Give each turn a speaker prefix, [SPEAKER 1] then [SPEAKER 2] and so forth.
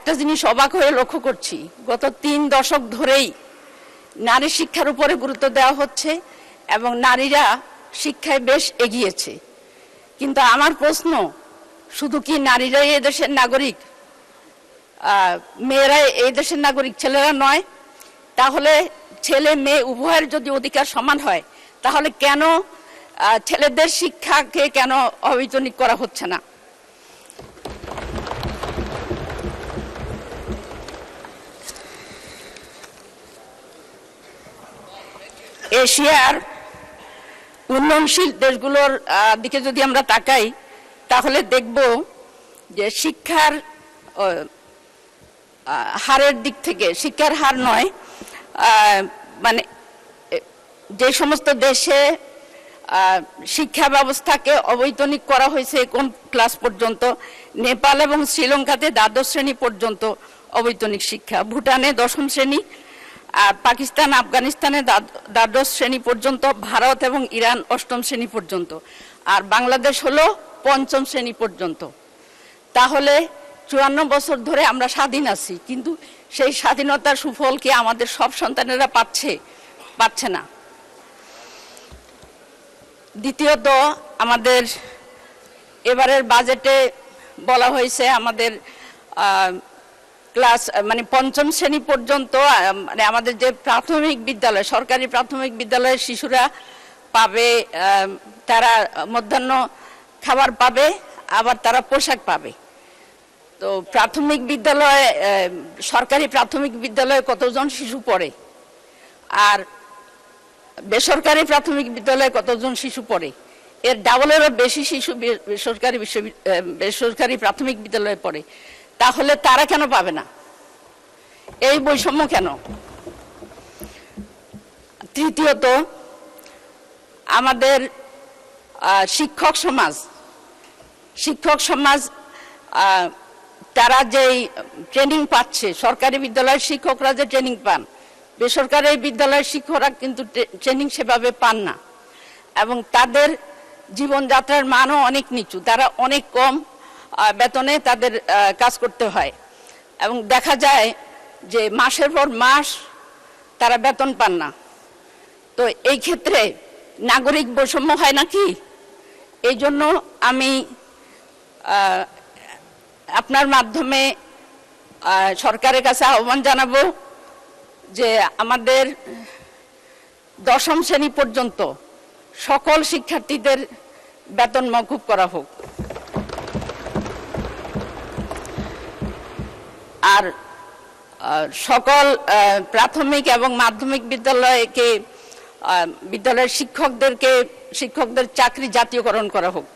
[SPEAKER 1] একটা জিনিস অবাক হয়ে লক্ষ্য করছি, গত 3 দশক ধরেই নারী শিক্ষার উপরে গুরুত্ব দেওয়া হচ্ছে এবং নারীরা শিক্ষায় বেশ এগিয়েছে। কিন্তু আমার প্রশ্ন, শুধু কি নারীরাই এই দেশের নাগরিক, মেয়েরাই এই দেশের নাগরিক, ছেলেরা নয়? তাহলে ছেলে মেয়ে উভয়ের যদি অধিকার সমান হয়, তাহলে কেন ছেলেদের শিক্ষাকে কেন অবৈতনিক করা হচ্ছে না? এশিয়ার উন্নয়নশীল দেশগুলোর দিকে যদি আমরা তাকাই, তাহলে দেখব যে শিক্ষার হারের দিক থেকে, শিক্ষার হার নয়, মানে যে সমস্ত দেশে শিক্ষা ব্যবস্থাকে অবৈতনিক করা হয়েছে কোন ক্লাস পর্যন্ত, নেপাল এবং শ্রীলঙ্কাতে দ্বাদশ শ্রেণী পর্যন্ত অবৈতনিক শিক্ষা, ভুটানে 10ম শ্রেণী, আর পাকিস্তান আফগানিস্তানে দ্বাদশ শ্রেণী পর্যন্ত, ভারত এবং ইরান 8ম শ্রেণী পর্যন্ত, আর বাংলাদেশ হলো 5ম শ্রেণী পর্যন্ত। তাহলে 54 বছর ধরে আমরা স্বাধীন আছি, কিন্তু সেই স্বাধীনতার সুফল কি আমাদের সব সন্তানেরা পাচ্ছে না? দ্বিতীয়ত, আমাদের এবারের বাজেটে বলা হয়েছে আমাদের ক্লাস মানে 5ম শ্রেণী পর্যন্ত, মানে আমাদের যে প্রাথমিক বিদ্যালয়, সরকারি প্রাথমিক বিদ্যালয়ের শিশুরা পাবে, তারা মধ্যাহ্ন খাবার পাবে, আবার তারা পোশাক পাবে। তো প্রাথমিক বিদ্যালয়ে, সরকারি প্রাথমিক বিদ্যালয়ে কতজন শিশু পড়ে, আর বেসরকারি প্রাথমিক বিদ্যালয়ে কতজন শিশু পড়ে? এর ডাবলেরও বেশি শিশু বেসরকারি প্রাথমিক বিদ্যালয়ে পড়ে। তাহলে তারা কেন পাবে না? এই বৈষম্য কেন? তৃতীয়ত, আমাদের শিক্ষক সমাজ তারা যেই ট্রেনিং পাচ্ছে, সরকারি বিদ্যালয়ের শিক্ষকরা যে ট্রেনিং পান, বেসরকারি বিদ্যালয়ের শিক্ষকরা কিন্তু ট্রেনিং সেভাবে পান না, এবং তাদের জীবনযাত্রার মানও অনেক নিচু, তারা অনেক কম বেতনে তাদের কাজ করতে হয়, এবং দেখা যায় যে মাসের পর মাস তারা বেতন পান না। তো এই ক্ষেত্রে নাগরিক বৈষম্য হয় নাকি? এই জন্য আমি আপনার মাধ্যমে সরকারের কাছে আহ্বান জানাবো যে আমাদের 10ম শ্রেণী পর্যন্ত সকল শিক্ষার্থীদের বেতন মওকুফ করা হোক, আর সকল প্রাথমিক এবং মাধ্যমিক বিদ্যালয়ের শিক্ষকদের চাকরি জাতীয়করণ করা হোক।